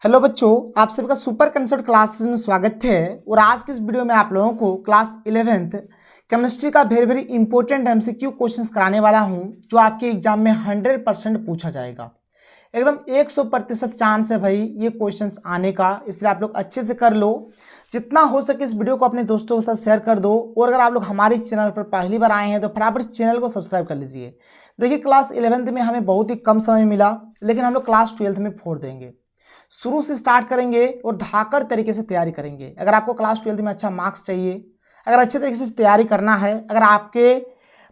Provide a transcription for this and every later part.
Hello बच्चों, आप सभी का सुपर कंसेप्ट क्लासेस में स्वागत है। और आज की इस वीडियो में आप लोगों को क्लास 11th केमिस्ट्री का very very important MCQ questions कराने वाला हूं, जो आपके एग्जाम में 100% पूछा जाएगा। एकदम 100% चांस है भाई ये क्वेश्चंस आने का, इसलिए आप लोग अच्छे से कर लो। जितना हो सके इस वीडियो को अपने दोस्तों के साथ शेयर कर दो। और अगर आप लोग हमारे चैनल पर पहली बार आए हैं तो फटाफट चैनल को सब्सक्राइब कर लीजिए। देखिए, क्लास 11th में हमें बहुत ही कम समय मिला, लेकिन हम लोग क्लास 12th में फोड़ देंगे। शुरू से स्टार्ट करेंगे और धाकड़ तरीके से तैयारी करेंगे। अगर आपको क्लास 12th में अच्छा मार्क्स चाहिए, अगर अच्छे तरीके से तैयारी करना है, अगर आपके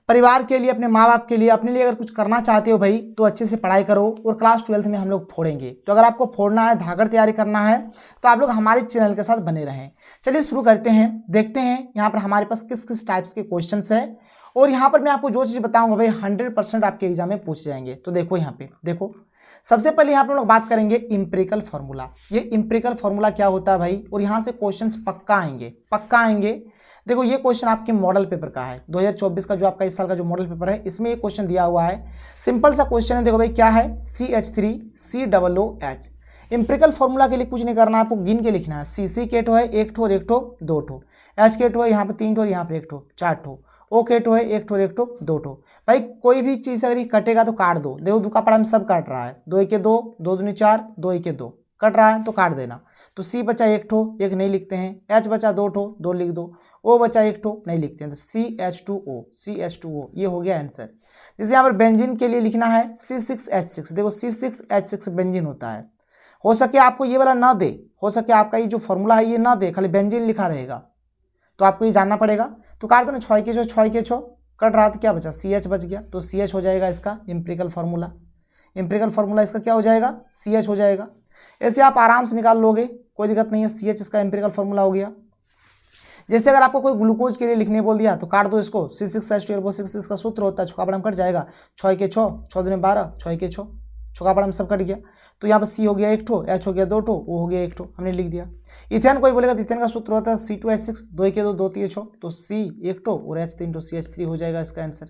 परिवार के लिए, अपने माँ बाप के लिए, अपने लिए अगर कुछ करना चाहते हो भाई, तो अच्छे से पढ़ाई करो। और क्लास 12th में हम लोग फोड़ेंगे। तो अगर आपको फोड़ना है, धाकड़ तैयारी करना है, तो आप लोग हमारे चैनल के साथ बने रहें। चलिए शुरू करते हैं। देखते हैं यहाँ पर हमारे पास किस किस टाइप्स के क्वेश्चन है। और यहाँ पर मैं आपको जो चीज़ बताऊँगा भाई 100% आपके एग्जाम में पूछ जाएंगे। तो देखो यहाँ पे, देखो सबसे पहले यहाँ पर हम लोग बात करेंगे इंपेरिकल फार्मूला। ये इंपेरिकल फार्मूला क्या होता है भाई, और यहाँ से क्वेश्चंस पक्का आएंगे, पक्का आएंगे। देखो ये क्वेश्चन आपके मॉडल पेपर का है, 2024 का जो आपका इस साल का जो मॉडल पेपर है, इसमें ये क्वेश्चन दिया हुआ है। सिंपल सा क्वेश्चन है। देखो भाई क्या है, CH3COOH। इंपेरिकल फार्मूला के लिए कुछ नहीं करना है, आपको गिन के लिखना है। सी के ठो है, एक ठो और एक ठो, दो ठो। एच के ठो है, यहाँ पे 3 ठो और यहाँ पे 1 ठो, 4 ठो। ओ के ठो है, एक ठो, 2 ठो। भाई कोई भी चीज़ अगर ये कटेगा तो काट दो। देखो दो का पड़ा में सब काट रहा है, 2 1 2, 2 दूनी 4, 2 1 2 कट रहा है तो काट देना। तो सी बचा 1 ठो, 1 नहीं लिखते हैं। एच बचा 2 ठो, 2 लिख दो। ओ बचा 1 ठो, नहीं लिखते हैं, तो CH2O ये हो गया आंसर। जैसे यहाँ पर बेंजीन के लिए लिखना है C6H6। देखो C6H6 बेंजीन होता है। हो सके आपको ये वाला ना दे, हो सके आपका ये जो फॉर्मूला है ये ना दे, खाली बेंजीन लिखा रहेगा, तो आपको ये जानना पड़ेगा। तो काट दो ना, 6 के 6 कट रहा तो क्या बचा, CH बच गया, तो CH हो जाएगा इसका इंपेरिकल फार्मूला। इंपेरिकल फार्मूला इसका क्या हो जाएगा, CH हो जाएगा। ऐसे आप आराम से निकाल लोगे, कोई दिक्कत नहीं है। CH इसका इंपेरिकल फार्मूला हो गया। जैसे अगर आपको कोई ग्लूकोज के लिए लिखने बोल दिया तो काट दो इसको, C6H12O6 का सूत्र होता है, छुका पड़ा कट जाएगा। 6 के 6, 6 दूनी 12, 6 के 6, छुका पड़ा में सब कट गया। तो यहाँ पर C हो गया 1 ठो, H हो गया 2 ठो, O हो गया 1 ठो, हमने लिख दिया। इथेन कोई बोलेगा, इथेन का सूत्र होता है C2H6, 2 के 2, 2 3 6, तो C 1 ठो और H 3 ठो, CH3 हो जाएगा इसका आंसर।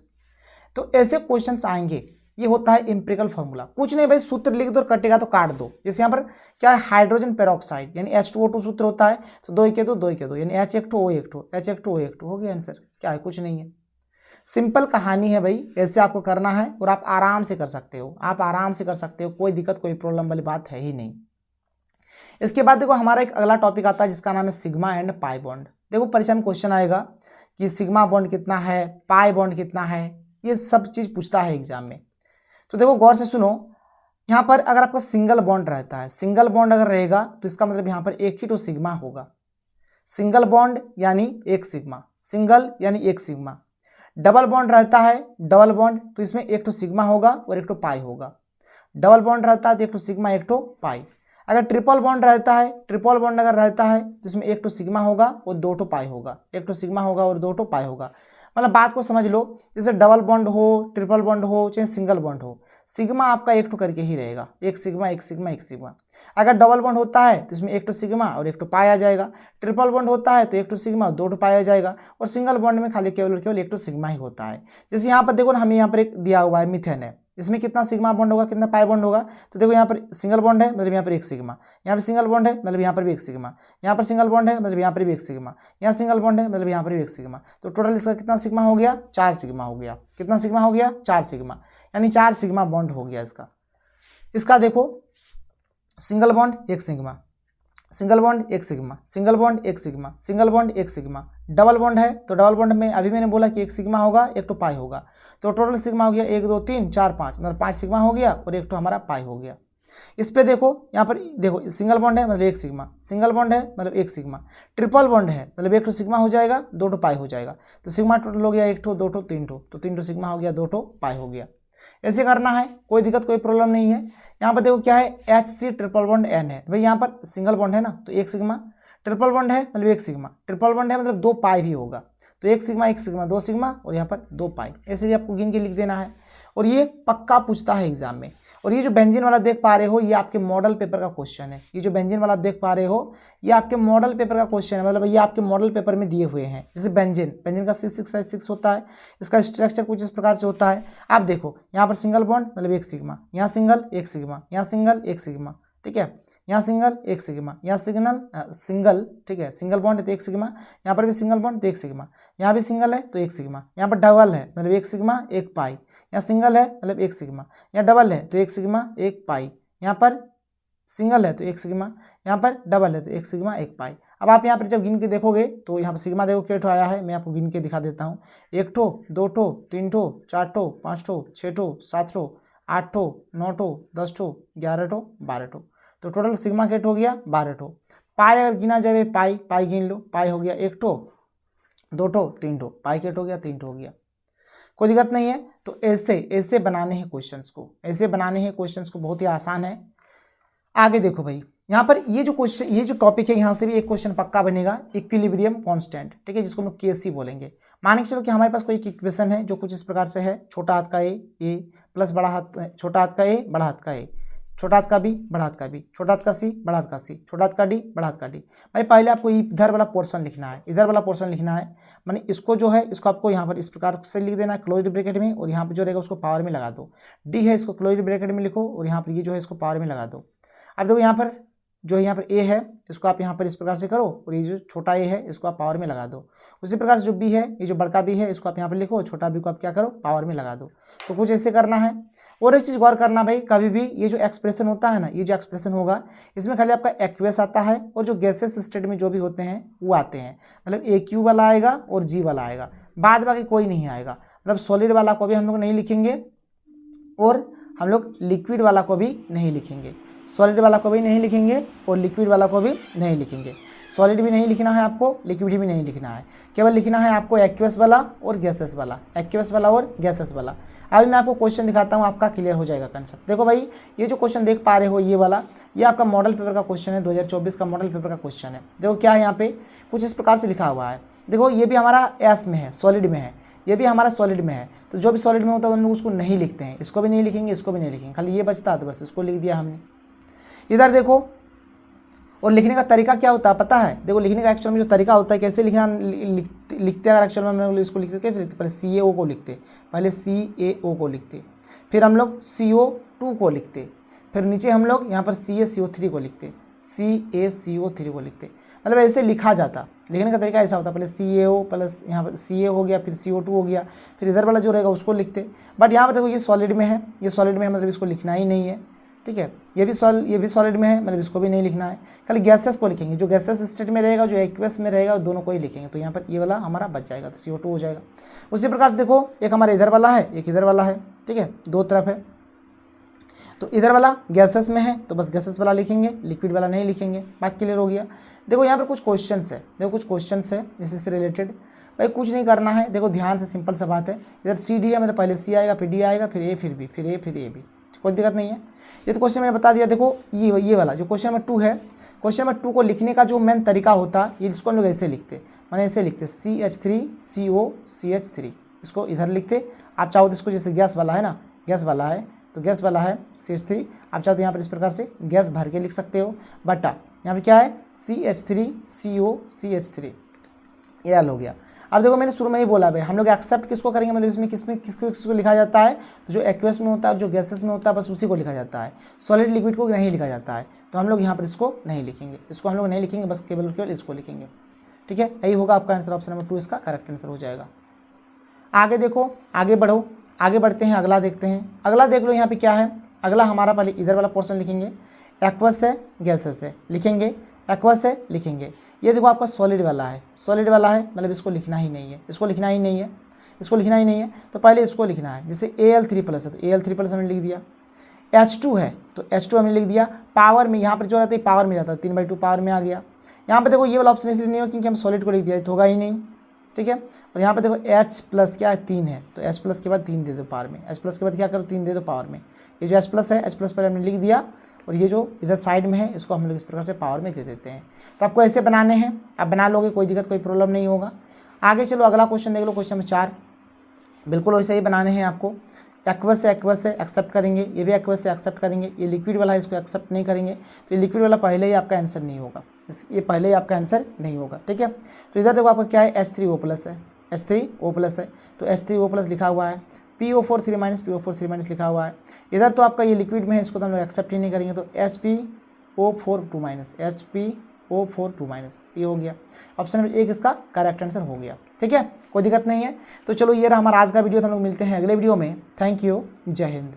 तो ऐसे क्वेश्चंस आएंगे। ये होता है इंपेरिकल फार्मूला। कुछ नहीं भाई, सूत्र लिख दो और कटेगा तो काट दो। जैसे यहाँ पर क्या है, हाइड्रोजन पेरोक्साइड यानी H2O2 सूत्र होता है, तो 2 के 2, 2 के 2 यानी H 1 ठो, O 1 ठो, H 1 ठो, O 1 ठो, हो गया आंसर। क्या है, कुछ नहीं है। सिंपल कहानी है भाई, ऐसे आपको करना है और आप आराम से कर सकते हो, आप आराम से कर सकते हो, कोई दिक्कत कोई प्रॉब्लम वाली बात है ही नहीं। इसके बाद देखो हमारा एक अगला टॉपिक आता है जिसका नाम है सिग्मा एंड पाई बॉन्ड। देखो परीक्षा में क्वेश्चन आएगा कि सिग्मा बॉन्ड कितना है, पाई बॉन्ड कितना है, ये सब चीज़ पूछता है एग्जाम में। तो देखो गौर से सुनो, यहाँ पर अगर आपका सिंगल बॉन्ड रहता है, सिंगल बॉन्ड अगर रहेगा तो इसका मतलब यहाँ पर एक ही तो सिग्मा होगा। सिंगल बॉन्ड यानी एक सिग्मा, सिंगल यानी एक सिग्मा। डबल बॉन्ड रहता है, डबल बॉन्ड, तो इसमें एक तो सिग्मा होगा और एक तो पाई होगा। डबल बॉन्ड रहता है तो एक तो सिग्मा एक तो पाई। अगर ट्रिपल बॉन्ड रहता है, ट्रिपल बॉन्ड अगर रहता है तो इसमें एक तो सिग्मा होगा और 2 तो पाई होगा, एक तो सिग्मा होगा और 2 तो पाई होगा। मतलब बात को समझ लो, जैसे डबल बॉन्ड हो, ट्रिपल बॉन्ड हो, चाहे सिंगल बॉन्ड हो, सिग्मा आपका एक तो करके ही रहेगा, एक सिग्मा एक सिग्मा एक सिग्मा। अगर डबल बॉन्ड होता है तो इसमें एक तो सिग्मा और एक तो पाई आ जाएगा। ट्रिपल बॉन्ड होता है तो एक तो सिग्मा और 2 तो पाई आ जाएगा। और सिंगल बॉन्ड में खाली केवल और केवल एक तो सिग्मा ही होता है। जैसे यहाँ पर देखो ना, हमें यहाँ पर एक दिया हुआ है मीथेन है, इसमें कितना सिग्मा बॉन्ड होगा, कितना पाई बॉन्ड होगा। तो देखो यहाँ पर सिंगल बॉन्ड है, मतलब यहाँ पर एक सिग्मा, यहाँ पर सिंगल बॉन्ड है, मतलब यहाँ पर भी एक सिग्मा, यहाँ पर सिंगल बॉन्ड है, मतलब यहाँ पर भी एक सिग्मा, यहाँ सिंगल बॉन्ड है, मतलब यहाँ पर भी एक सिग्मा। तो टोटल इसका कितना सिग्मा हो गया, 4 सिग्मा हो गया। कितना सिग्मा हो गया, 4 सिग्मा, यानी 4 सिग्मा बॉन्ड हो गया इसका। इसका देखो सिंगल बॉन्ड एक सिग्मा, सिंगल बॉन्ड एक सिग्मा, सिंगल बॉन्ड एक सिग्मा, सिंगल बॉन्ड एक सिग्मा। डबल बॉन्ड है तो डबल बॉन्ड में अभी मैंने बोला कि एक सिग्मा होगा, एक तो पाई होगा। तो टोटल सिग्मा हो गया 1 2 3 4 5, मतलब 5 सिग्मा हो गया और एक तो हमारा पाई हो गया। इस पे देखो, यहाँ पर देखो सिंगल बॉन्ड है मतलब एक सिग्मा, सिंगल बॉन्ड है मतलब एक सिग्मा, ट्रिपल बॉन्ड है मतलब एक तो सिग्मा हो जाएगा, 2 तो पाई हो जाएगा। तो सिग्मा टोटल हो गया 1 ठो, 2 ठो, 3 ठो, तो 3 ठो सिग्मा हो गया, 2 ठो पाई हो गया। ऐसे करना है, कोई दिक्कत कोई प्रॉब्लम नहीं है। यहाँ पर देखो क्या है, HC ट्रिपल बॉन्ड N है, भाई यहाँ पर सिंगल बॉन्ड है ना तो एक सिग्मा, ट्रिपल बॉन्ड है मतलब एक सिग्मा, ट्रिपल बॉन्ड है मतलब 2 पाई भी होगा, तो एक सिग्मा 2 सिग्मा और यहाँ पर 2 पाई, ऐसे ही आपको गिन के लिख देना है। और ये पक्का पूछता है एग्जाम में। और ये जो बेंजीन वाला देख पा रहे हो, ये आपके मॉडल पेपर का क्वेश्चन है। ये जो बेंजीन वाला आप देख पा रहे हो, ये आपके मॉडल पेपर का क्वेश्चन है, मतलब ये आपके मॉडल पेपर में दिए हुए हैं। जैसे बेंजीन का C6H6 होता है, इसका स्ट्रक्चर कुछ इस प्रकार से होता है। आप देखो यहाँ पर सिंगल बॉन्ड मतलब एक सिग्मा, यहाँ सिंगल एक सिग्मा, यहाँ सिंगल एक सिग्मा, ठीक है। यहाँ सिंगल एक सिग्मा, यहाँ सिंगल, ठीक है, सिंगल बॉन्ड है तो एक सिग्मा, यहाँ पर भी सिंगल बॉन्ड तो एक सिग्मा, यहाँ भी सिंगल है तो एक सिग्मा, यहाँ पर डबल है मतलब एक सिग्मा एक पाई, यहाँ सिंगल है मतलब एक सिग्मा, यहाँ डबल है तो एक सिग्मा एक पाई, यहाँ पर सिंगल है तो एक सिग्मा, यहाँ पर डबल है तो एक सिग्मा एक पाई। अब आप यहाँ पर जब गिन के देखोगे तो यहाँ पर सिग्मा देखो क्या ठो आया है, मैं आपको गिन के दिखा देता हूँ। एक ठो, दो ठो, तीन ठो, चार ठो, पाँच ठो, छः ठो, सात ठो, आठ ठो, नौ ठो, 10 ठो, 11 ठो, 12 ठो, तो टोटल सिग्मा केट हो गया 12 ठो। पाई अगर गिना जाए पाई, पाई गिन लो, पाई हो गया एक ठो, दो ठो, तीन ठो, पाई केट हो गया 3 ठो हो गया, कोई दिक्कत नहीं है। तो ऐसे बनाने हैं क्वेश्चंस को, ऐसे बनाने हैं क्वेश्चंस को, बहुत ही आसान है। आगे देखो भाई, यहाँ पर ये जो क्वेश्चन, ये जो टॉपिक है, यहाँ से भी एक क्वेश्चन पक्का बनेगा, इक्विलिब्रियम कांस्टेंट, ठीक है, जिसको हम लोग केसी बोलेंगे। मान के चलो कि हमारे पास कोई एक इक्वेशन है जो कुछ इस प्रकार से है, छोटा हाथ का ए प्लस बड़ा हाथ, छोटा हाथ का ए, बड़ा हाथ का ए, छोटा हाथ का बी, बड़ा हाथ का बी, छोटा हाथ का सी, बड़ा हाथ का सी, छोटा हाथ का डी, बड़ा हाथ का डी। भाई पहले आपको इधर वाला पोर्शन लिखना है, इधर वाला पोर्शन लिखना है, माने इसको जो है इसको आपको यहाँ पर इस प्रकार से लिख देना है क्लोज्ड ब्रैकेट में, और यहाँ पर जो रहेगा उसको पावर में लगा दो। डी है इसको क्लोज्ड ब्रैकेट में लिखो, और यहाँ पर ये जो है इसको पावर में लगा दो। अब देखो यहाँ पर जो है, यहाँ पर ए है इसको आप यहाँ पर इस प्रकार से करो, और ये जो छोटा ए है इसको आप पावर में लगा दो। उसी प्रकार से जो बी है, ये जो बड़का बी है इसको आप यहाँ पर लिखो, छोटा बी को आप क्या करो, पावर में लगा दो। तो कुछ ऐसे करना है। और एक चीज़ गौर करना भाई, कभी भी ये जो एक्सप्रेशन होता है ना, ये जो एक्सप्रेशन होगा इसमें खाली आपका एक्वेस आता है, और जो गैसेस स्टेट में जो भी होते हैं वो आते हैं, मतलब ए क्यू वाला आएगा और जी वाला आएगा, बाद बाकी कोई नहीं आएगा। मतलब सॉलिड वाला को भी हम लोग नहीं लिखेंगे, और हम लोग लिक्विड वाला को भी नहीं लिखेंगे, सॉलिड वाला को भी नहीं लिखेंगे, और लिक्विड वाला को भी नहीं लिखेंगे। सॉलिड भी नहीं लिखना है आपको, लिक्विड भी नहीं लिखना है, केवल लिखना है आपको एक्वेस वाला और गैसेस वाला, एक्वेस वाला और गैसेस वाला। अभी मैं आपको क्वेश्चन दिखाता हूँ, आपका क्लियर हो जाएगा कंसेप्ट। देखो भाई, ये जो क्वेश्चन देख पा रहे हो ये वाला, ये आपका मॉडल पेपर का क्वेश्चन है, 2024 का मॉडल पेपर का क्वेश्चन है। देखो क्या है यहाँ पे, कुछ इस प्रकार से लिखा हुआ है। देखो ये भी हमारा एस में है, सॉलिड में है, ये भी हमारा सॉलिड में है। तो जो भी सॉलिड में होता है हम लोग उसको नहीं लिखते हैं, इसको भी नहीं लिखेंगे, इसको भी नहीं लिखेंगे, खाली ये बचता है तो बस इसको लिख दिया हमने। इधर देखो, और लिखने का तरीका क्या होता है पता है? देखो लिखने का एक्चुअल में जो तरीका होता है, कैसे लिखना लिखते हैं, अगर एक्चुअल में हम लोग इसको लिखते कैसे लिखते, पहले CaO को लिखते, पहले CaO को लिखते, फिर हम लोग CO2 को लिखते, फिर नीचे हम लोग यहाँ पर CaCO3 को लिखते, CaCO3 को लिखते, मतलब ऐसे लिखा जाता। लिखने का तरीका ऐसा होता, पहले CaO प्लस यहाँ पर Ca हो गया, फिर CO2 हो गया, फिर इधर वाला जो रहेगा उसको लिखते। बट यहाँ पर देखो ये सॉलिड में है, ये सॉलिड में है मतलब इसको लिखना ही नहीं है, ठीक है। ये भी सॉलिड में है मतलब इसको भी नहीं लिखना है, खाली गैसेस को लिखेंगे। जो गैसेस स्टेट में रहेगा, जो एक्वेस में रहेगा, दोनों को ही लिखेंगे। तो यहाँ पर ये वाला हमारा बच जाएगा, तो CO2 हो जाएगा। उसी प्रकार से देखो, एक हमारा इधर वाला है, एक इधर वाला है, ठीक है, दो तरफ है। तो इधर वाला गैसेस में है तो बस गैसेस वाला लिखेंगे, लिक्विड वाला नहीं लिखेंगे। बात क्लियर हो गया। देखो यहाँ पर कुछ क्वेश्चंस है, देखो कुछ क्वेश्चंस है इसी से रिलेटेड। भाई कुछ नहीं करना है, देखो ध्यान से, सिंपल सा बात है। इधर CD है मतलब पहले C आएगा, फिर D आएगा, फिर A, फिर B, फिर A, फिर A B, कोई दिक्कत नहीं है। ये तो क्वेश्चन मैंने बता दिया। देखो ये वाला जो क्वेश्चन नंबर 2 है, क्वेश्चन नंबर 2 को लिखने का जो मेन तरीका होता, ये इसको हम लोग ऐसे लिखते, मैंने ऐसे लिखते CH3CO CH3, इसको इधर लिखते। आप चाहो तो इसको, जैसे गैस वाला है ना, गैस वाला है तो गैस वाला है CH3, आप चाहो तो यहाँ पर इस प्रकार से गैस भर के लिख सकते हो। बटा यहाँ पे क्या है, CH3CO CH3, ये हाल हो गया। अब देखो मैंने शुरू में ही बोला भाई, हम लोग एक्सेप्ट किसको करेंगे, मतलब इसमें किसको लिखा जाता है, तो जो एक्वेस में होता है, जो गैसेस में होता है, बस उसी को लिखा जाता है। सॉलिड लिक्विड को नहीं लिखा जाता है, तो हम लोग यहाँ पर इसको नहीं लिखेंगे, इसको हम लोग नहीं लिखेंगे, बस केवल इसको लिखेंगे, ठीक है। यही होगा आपका आंसर, ऑप्शन नंबर 2 इसका करेक्ट आंसर हो जाएगा। आगे देखो, आगे बढ़ो, आगे बढ़ते हैं, अगला देखते हैं। अगला देख लो यहाँ पे क्या है। अगला हमारा पहले इधर वाला पोर्शन लिखेंगे, एक्वस है, गैसेस है, लिखेंगे, एक्वस है, लिखेंगे। ये देखो आपका सॉलिड वाला है, सॉलिड वाला है मतलब इसको लिखना ही नहीं है, इसको लिखना ही नहीं है, इसको लिखना ही नहीं है। तो पहले इसको लिखना है, जैसे Al3+ है तो Al3+ हमने लिख दिया। H2 है तो H2 हमने लिख दिया। पावर में यहाँ पर जो रहता है पावर में जाता है, 3/2 पावर में आ गया। यहाँ पर देखो ये वाला ऑप्शन इसलिए नहीं हो क्योंकि हम सॉलिड को लिख दिया, तो होगा ही नहीं, ठीक है। और यहाँ पर देखो H+ क्या है, 3 है, तो H+ के बाद 3 दे दो पावर में, H+ के बाद क्या करो, 3 दे दो पावर में। ये जो H+ है, H+ पर हमने लिख दिया, और ये जो इधर साइड में है इसको हम लोग इस प्रकार से पावर में दे देते हैं। तो आपको ऐसे बनाने हैं, आप बना लोगे, कोई दिक्कत कोई प्रॉब्लम नहीं होगा। आगे चलो अगला क्वेश्चन देख लो, क्वेश्चन नंबर 4। बिल्कुल वैसे ही बनाने हैं आपको। एक्वस से एक्सेप्ट करेंगे, ये भी एक्वस से एक्सेप्ट करेंगे। ये लिक्विड वाला है, इसको एक्सेप्ट नहीं करेंगे, तो ये लिक्विड वाला पहले ही आपका आंसर नहीं होगा, ये पहले ही आपका आंसर नहीं होगा, ठीक है। तो इधर देखो आपका क्या है, H3O+ है, H3O+ है, तो H3O+ लिखा हुआ है। PO4 3- PO4 3- लिखा हुआ है। इधर तो आपका ये लिक्विड में है, इसको तो हम लोग एक्सेप्ट ही नहीं करेंगे, तो HP HPO4 2 minus, HPO4 2 minus, ये हो गया। ऑप्शन नंबर 1 इसका करेक्ट आंसर हो गया। ठीक है, कोई दिक्कत नहीं है। तो चलो ये रहा हमारा आज का वीडियो, तो हम लोग मिलते हैं अगले वीडियो में। थैंक यू, जय हिंद।